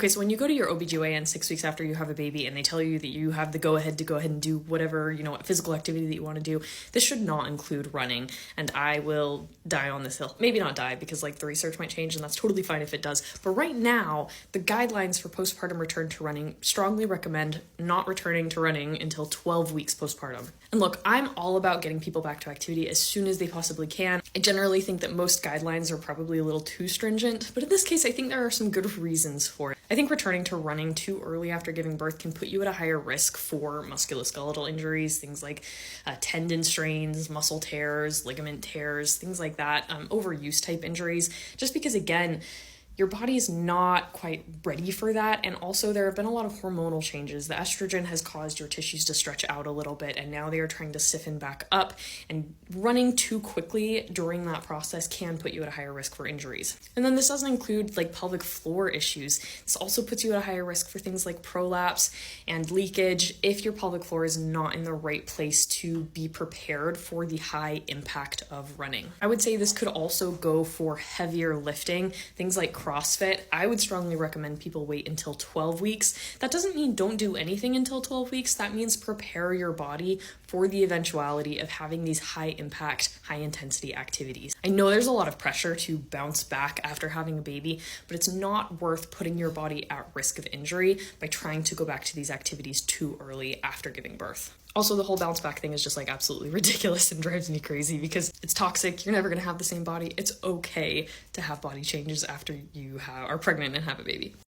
Okay, so when you go to your OBGYN 6 weeks after you have a baby and they tell you that you have the go-ahead to go ahead and do whatever, physical activity that you want to do, this should not include running. And I will die on this hill. Maybe not die because the research might change and that's totally fine if it does. But right now, the guidelines for postpartum return to running strongly recommend not returning to running until 12 weeks postpartum. And look, I'm all about getting people back to activity as soon as they possibly can. I generally think that most guidelines are probably a little too stringent, but in this case, I think there are some good reasons for it. I think returning to running too early after giving birth can put you at a higher risk for musculoskeletal injuries, things like tendon strains, muscle tears, ligament tears, things like that, overuse type injuries, just because, again, your body is not quite ready for that. And also there have been a lot of hormonal changes. The estrogen has caused your tissues to stretch out a little bit, and now they are trying to stiffen back up, and running too quickly during that process can put you at a higher risk for injuries. And then this doesn't include pelvic floor issues. This also puts you at a higher risk for things like prolapse and leakage if your pelvic floor is not in the right place to be prepared for the high impact of running. I would say this could also go for heavier lifting, things like CrossFit. I would strongly recommend people wait until 12 weeks. That doesn't mean don't do anything until 12 weeks. That means prepare your body for the eventuality of having these high impact, high intensity activities. I know there's a lot of pressure to bounce back after having a baby, but it's not worth putting your body at risk of injury by trying to go back to these activities too early after giving birth. Also, the whole bounce back thing is just absolutely ridiculous and drives me crazy because it's toxic. You're never going to have the same body. It's okay to have body changes after you are pregnant and have a baby.